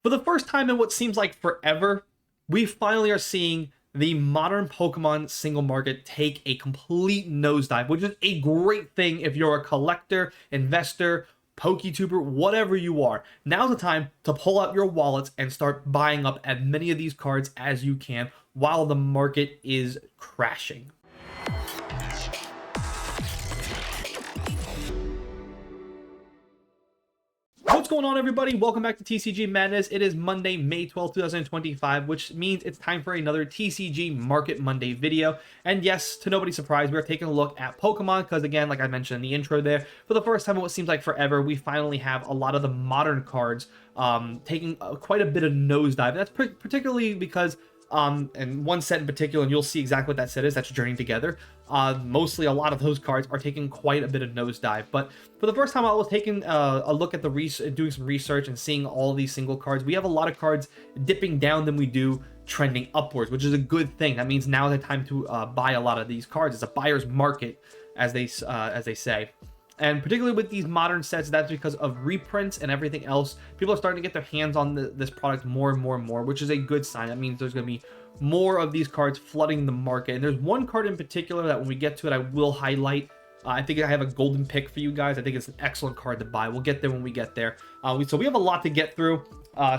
For the first time in what seems like forever, we finally are seeing the modern Pokemon single market take a complete nosedive, which is a great thing if you're a collector, investor, PokeTuber, whatever you are. Now's the time to pull out your wallets and start buying up as many of these cards as you can while the market is crashing. What's going on, everybody? Welcome back to TCG Madness. It is Monday, May 12th, 2025, which means it's time for another TCG Market Monday video. And yes, to nobody's surprise, we're taking a look at Pokemon because, again, like I mentioned in the intro there, for the first time in what seems like forever, we finally have a lot of the modern cards taking quite a bit of nosedive. That's particularly because and one set in particular, and you'll see exactly what that set is, that's Journey Together. Mostly a lot of those cards are taking quite a bit of nosedive, but for the first time I was taking a look at doing some research and seeing all of these single cards. We have a lot of cards dipping down than we do trending upwards, which is a good thing. That means now is the time to buy a lot of these cards. It's a buyer's market, as they say. And particularly with these modern sets, that's because of reprints and everything else. People are starting to get their hands on this product more and more and more, which is a good sign. That means there's going to be more of these cards flooding the market. And there's one card in particular that when we get to it, I will highlight. I think I have a golden pick for you guys. I think it's an excellent card to buy. We'll get there when we get there. So we have a lot to get through.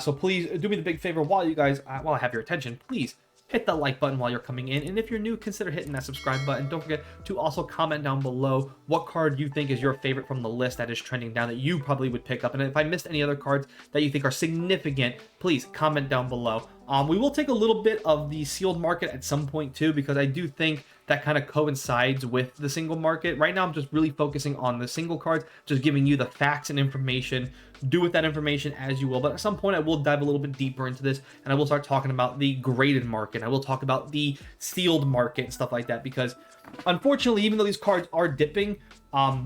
So please do me the big favor while I have your attention, please hit the like button while you're coming in, and if you're new, consider hitting that subscribe button. Don't forget to also comment down below what card you think is your favorite from the list that is trending down that you probably would pick up, and if I missed any other cards that you think are significant, please comment down below. We will take a little bit of the sealed market at some point too, because I do think that kind of coincides with the single market. Right now I'm just really focusing on the single cards, just giving you the facts and information. Do with that information as you will, but at some point I will dive a little bit deeper into this, and I will start talking about the graded market. I will talk about the sealed market and stuff like that, because unfortunately, even though these cards are dipping,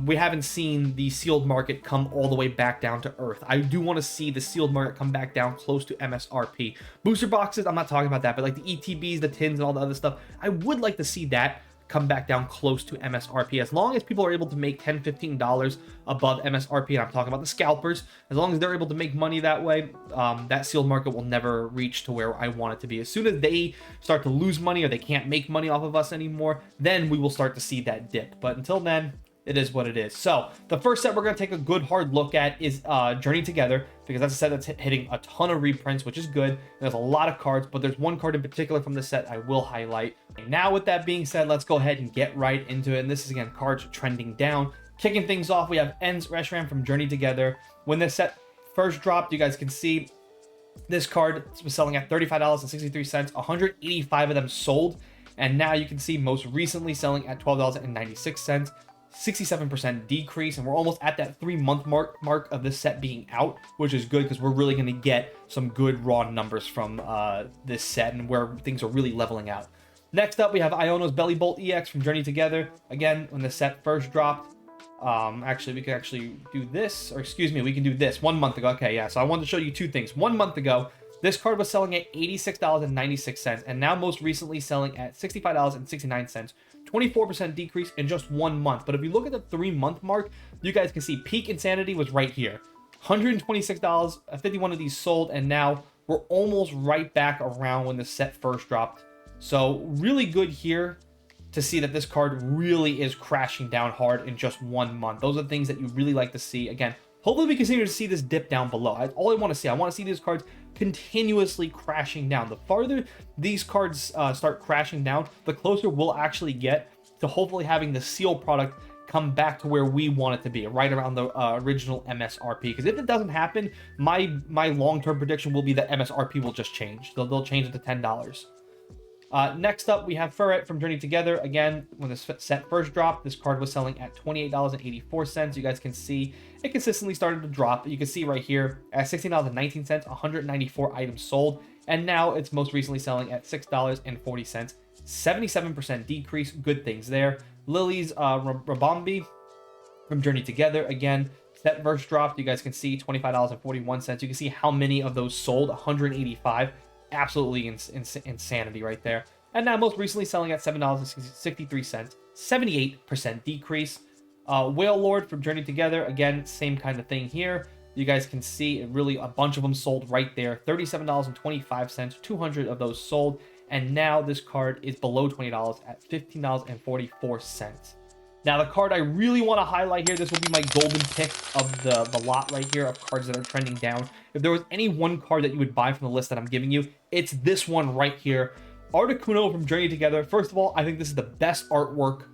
we haven't seen the sealed market come all the way back down to earth. I do want to see the sealed market come back down close to MSRP. Booster boxes, I'm not talking about that, but like the ETBs, the tins, and all the other stuff, I would like to see that come back down close to MSRP. As long as people are able to make $10-15 above MSRP, and I'm talking about the scalpers, as long as they're able to make money that way, that sealed market will never reach to where I want it to be. As soon as they start to lose money or they can't make money off of us anymore, then we will start to see that dip. But until then, it is what it is. So the first set we're going to take a good hard look at is Journey Together, because that's a set that's hitting a ton of reprints, which is good. There's a lot of cards, but there's one card in particular from the set I will highlight. Now with that being said, let's go ahead and get right into it. And this is, again, cards trending down. Kicking things off, we have Ends Reshiram from Journey Together. When this set first dropped, you guys can see this card was selling at $35.63. 185 of them sold, and now you can see most recently selling at $12.96. 67% decrease, and we're almost at that 3-month mark of this set being out, which is good because we're really going to get some good raw numbers from this set and where things are really leveling out. Next up, we have Iono's Belly Bolt EX from Journey Together. Again, when the set first dropped, actually, we can actually do this, or excuse me, we can do this 1 month ago. Okay, yeah, so I wanted to show you two things. 1 month ago, this card was selling at $86.96, and now most recently selling at $65.69. 24% decrease in just 1 month. But if you look at the 3-month mark, you guys can see peak insanity was right here. $126, 51 of these sold, and now we're almost right back around when the set first dropped. So really good here to see that this card really is crashing down hard in just 1 month. Those are the things that you really like to see. Again, hopefully we continue to see this dip down below. All I want to see. I want to see these cards continuously crashing down. The farther these cards start crashing down, the closer we'll actually get to hopefully having the seal product come back to where we want it to be, right around the original MSRP. Because if it doesn't happen, my long-term prediction will be that MSRP will just change. They'll change it to $10. Next up, we have Furret from Journey Together. Again, when this set first dropped, this card was selling at $28.84. You guys can see it consistently started to drop. You can see right here at $16.19, 194 items sold. And now it's most recently selling at $6.40. 77% decrease. Good things there. Lily's Rabombi from Journey Together. Again, set first dropped. You guys can see $25.41. You can see how many of those sold. 185. Absolutely insanity right there. And now most recently selling at $7.63, 78% decrease. Whale Lord from Journey Together, again, same kind of thing here. You guys can see it really, a bunch of them sold right there. $37.25, 200 of those sold. And now this card is below $20 at $15.44. Now, the card I really want to highlight here, this will be my golden pick of the lot right here of cards that are trending down. If there was any one card that you would buy from the list that I'm giving you, it's this one right here. Articuno from Journey Together. First of all, I think this is the best artwork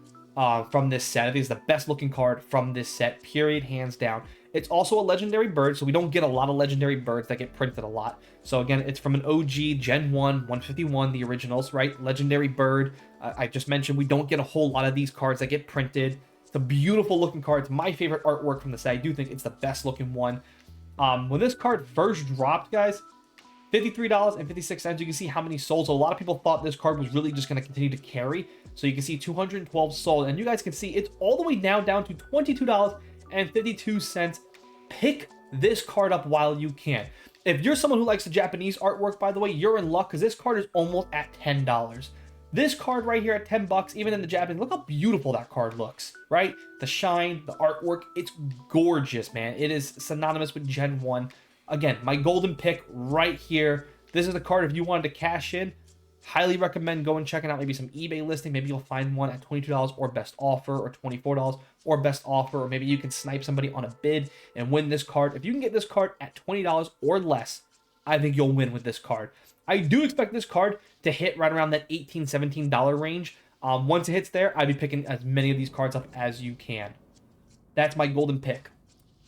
from this set. I think it's the best looking card from this set, period, hands down. It's also a legendary bird, so we don't get a lot of legendary birds that get printed a lot. So again, it's from an OG Gen 1, 151, the originals, right? Legendary bird. I just mentioned we don't get a whole lot of these cards that get printed. It's a beautiful looking card. It's my favorite artwork from the set. I do think it's the best looking one. When this card first dropped, guys, $53.56. You can see how many sold. So a lot of people thought this card was really just going to continue to carry. So you can see 212 sold. And you guys can see it's all the way now down to $22.52. Pick this card up while you can. If you're someone who likes the Japanese artwork, by the way, you're in luck because this card is almost at $10. This card right here at 10 bucks, even in the Japanese, look how beautiful that card looks, right? The shine, the artwork, it's gorgeous, man. It is synonymous with Gen 1. Again, my golden pick right here. This is the card if you wanted to cash in. Highly recommend going and checking out maybe some eBay listing. Maybe you'll find one at $22 or best offer, or $24 or best offer, or maybe you can snipe somebody on a bid and win this card. If you can get this card at $20 or less, I think you'll win with this card. I do expect this card to hit right around that $18, $17 range. Once it hits there, I'd be picking as many of these cards up as you can. That's my golden pick.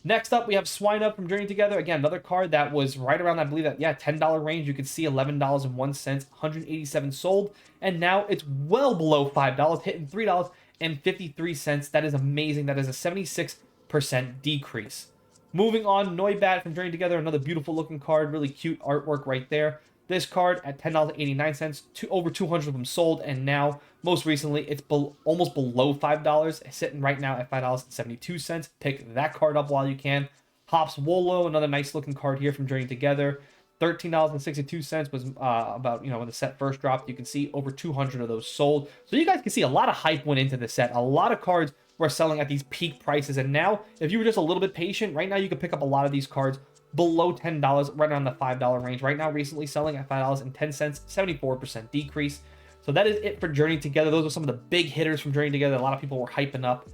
Next up, we have Swine Up from Journey Together. Again, another card that was right around, I believe, that, yeah, $10 range. You can see $11.01, 187 sold. And now it's well below $5, hitting $3.53. That is amazing. That is a 76% decrease. Moving on, Noibat from Journey Together. Another beautiful looking card. Really cute artwork right there. This card at $10.89, over 200 of them sold, and now, most recently, it's almost below $5, sitting right now at $5.72. Pick that card up while you can. Hops Wolo, another nice looking card here from Journey Together. $13.62 was about, when the set first dropped. You can see over 200 of those sold. So you guys can see a lot of hype went into the set. A lot of cards were selling at these peak prices, and now, if you were just a little bit patient, right now you can pick up a lot of these cards below $10, right around the $5 range. Right now, recently selling at $5.10, 74% decrease. So that is it for Journey Together. Those are some of the big hitters from Journey Together. A lot of people were hyping up.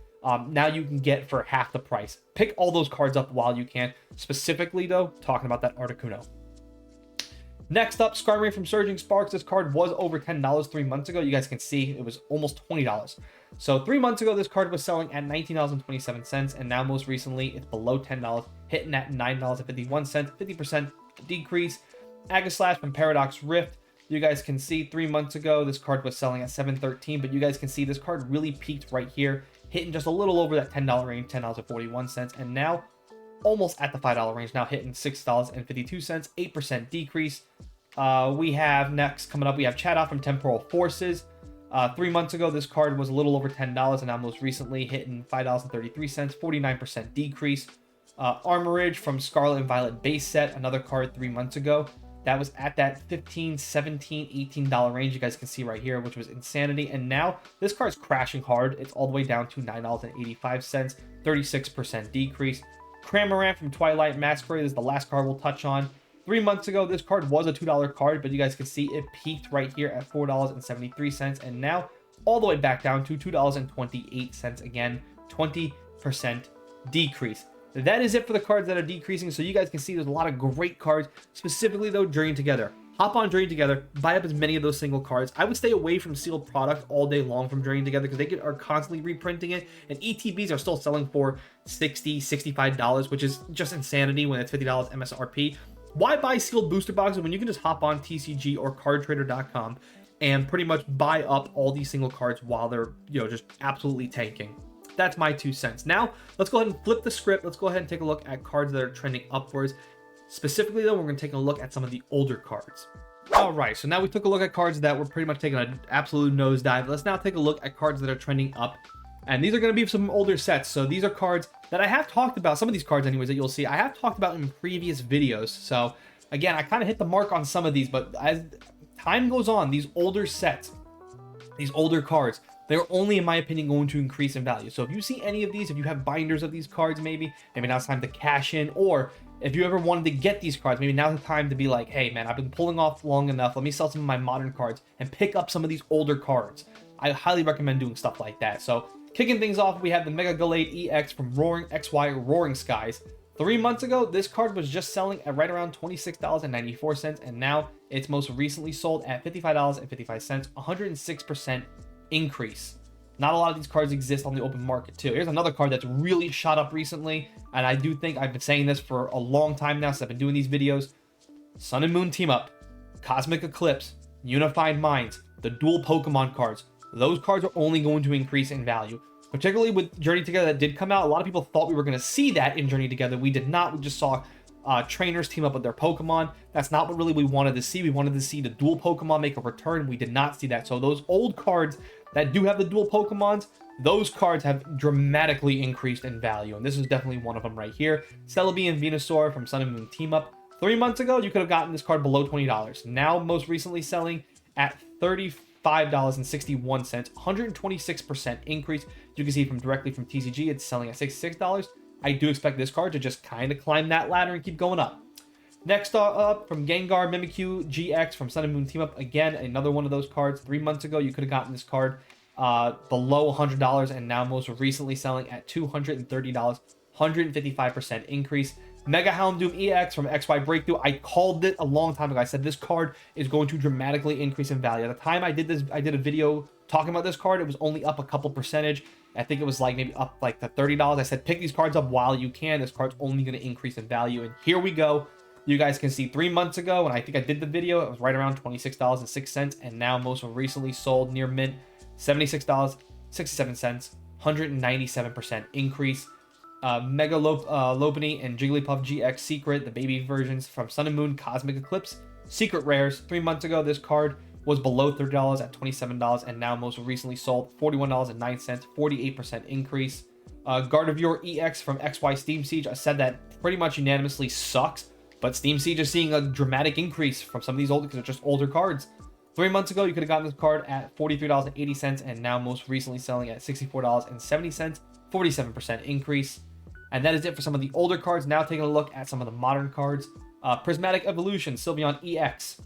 Now you can get for half the price. Pick all those cards up while you can. Specifically, though, talking about that Articuno. Next up, Skarmory from Surging Sparks. This card was over $10 3 months ago. You guys can see it was almost $20. So 3 months ago, this card was selling at $19.27, and now most recently, it's below $10, hitting at $9.51, 50% decrease. Aegislash from Paradox Rift. You guys can see 3 months ago, this card was selling at $7.13, but you guys can see this card really peaked right here, hitting just a little over that $10 range, $10.41, and now almost at the $5 range, now hitting $6.52, 8% decrease. We have next coming up, we have Chatot from Temporal Forces. 3 months ago, this card was a little over $10, and now most recently hitting $5.33, 49% decrease. Armorage from Scarlet and Violet base set, another card 3 months ago. That was at that $15, $17, $18 range, you guys can see right here, which was insanity. And now this card's crashing hard. It's all the way down to $9.85, 36% decrease. Cramorant from Twilight Masquerade is the last card we'll touch on. 3 months ago, this card was a $2 card, but you guys can see it peaked right here at $4.73, and now all the way back down to $2.28 again, 20% decrease. That is it for the cards that are decreasing, so you guys can see there's a lot of great cards, specifically though Journey Together. Hop on Journey Together, buy up as many of those single cards. I would stay away from sealed product all day long from Journey Together because they are constantly reprinting it, and ETBs are still selling for $60, $65, which is just insanity when it's $50 MSRP. Why buy sealed booster boxes when you can just hop on TCG or cardtrader.com and pretty much buy up all these single cards while they're, just absolutely tanking? That's my 2 cents. Now, let's go ahead and flip the script. Let's go ahead and take a look at cards that are trending upwards. Specifically, though, we're going to take a look at some of the older cards. All right, so now we took a look at cards that were pretty much taking an absolute nosedive. Let's now take a look at cards that are trending up. And these are going to be some older sets. So these are cards that I have talked about. Some of these cards, anyways, that you'll see, I have talked about in previous videos. So again, I kind of hit the mark on some of these, but as time goes on, these older sets, these older cards, they're only, in my opinion, going to increase in value. So if you see any of these, if you have binders of these cards, maybe now it's time to cash in. Or if you ever wanted to get these cards, maybe now's the time to be like, hey man, I've been pulling off long enough, let me sell some of my modern cards and pick up some of these older cards. I highly recommend doing stuff like that. So kicking things off, we have the Mega Gallade EX from Roaring XY Roaring Skies. 3 months ago, this card was just selling at right around $26.94, and now it's most recently sold at $55.55, 106% increase. Not a lot of these cards exist on the open market too. Here's another card that's really shot up recently, and I do think I've been saying this for a long time now since I've been doing these videos. Sun and Moon Team Up, Cosmic Eclipse, Unified Minds, the dual Pokemon cards. Those cards are only going to increase in value. Particularly with Journey Together that did come out, a lot of people thought we were going to see that in Journey Together. We did not. We just saw trainers team up with their Pokemon. That's not what really we wanted to see. We wanted to see the dual Pokemon make a return. We did not see that. So those old cards that do have the dual Pokemons, those cards have dramatically increased in value. And this is definitely one of them right here. Celebi and Venusaur from Sun and Moon Team Up. 3 months ago, you could have gotten this card below $20. Now, most recently selling at $35.61, 126% increase. You can see directly from TCG, it's selling at $66. I do expect this card to just kind of climb that ladder and keep going up. Next up, from Gengar Mimikyu GX from Sun and Moon Team Up. Again, another one of those cards. 3 months ago, you could have gotten this card below $100, and now most recently selling at $230, 155% increase. Mega Houndoom EX from XY Breakthrough. I called it a long time ago. I said this card is going to dramatically increase in value. At the time I did this, I did a video talking about this card. It was only up a couple percentage. I think it was like maybe up like to $30. I said pick these cards up while you can. This card's only going to increase in value. And here we go. You guys can see 3 months ago when I think I did the video, it was right around $26.06. And now most recently sold near mint, $76.67, 197% increase. Mega Lopunny and Jigglypuff GX Secret, the baby versions from Sun and Moon Cosmic Eclipse. Secret rares. 3 months ago, this card was below $30 at $27, and now most recently sold $41.09, 48% increase. Gardevoir EX from XY Steam Siege. I said that pretty much unanimously sucks, but Steam Siege is seeing a dramatic increase from some of these older, because they're just older cards. 3 months ago, you could have gotten this card at $43.80, and now most recently selling at $64.70, 47% increase. And that is it for some of the older cards. Now taking a look at some of the modern cards. Prismatic Evolution, Sylveon EX.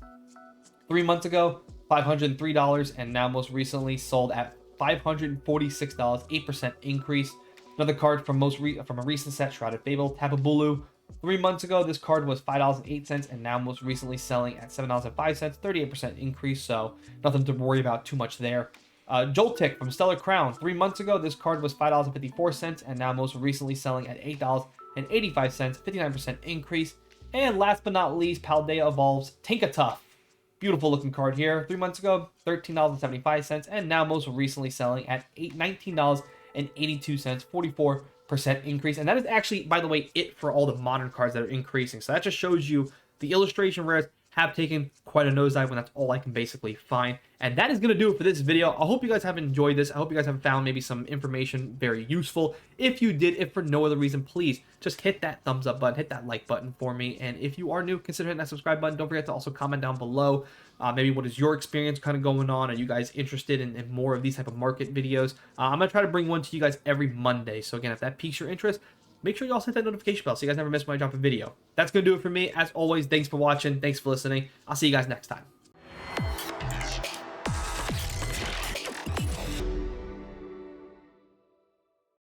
3 months ago, $503, and now most recently sold at $546, 8% increase. Another card from from a recent set, Shrouded Fable, Tapu Bulu. 3 months ago, this card was $5.08, and now most recently selling at $7.05, 38% increase, so nothing to worry about too much there. Joltik from Stellar Crown. 3 months ago, this card was $5.54, and now most recently selling at $8.85, 59% increase. And last but not least, Paldea Evolves Tinkatuff. Beautiful looking card here. 3 months ago, $13.75, and now most recently selling at $19.82, 44% increase. And that is actually, by the way, it for all the modern cards that are increasing. So that just shows you the illustration rares have taken quite a nosedive when that's all I can basically find. And that is going to do it for this video. I hope you guys have enjoyed this. I hope you guys have found maybe some information very useful. If you did, if for no other reason, please just hit that thumbs up button, hit that like button for me. And if you are new, consider hitting that subscribe button. Don't forget to also comment down below. Maybe what is your experience kind of going on? Are you guys interested in more of these type of market videos? I'm going to try to bring one to you guys every Monday. So again, if that piques your interest, make sure you also hit that notification bell so you guys never miss when I drop a video. That's going to do it for me. As always, thanks for watching. Thanks for listening. I'll see you guys next time.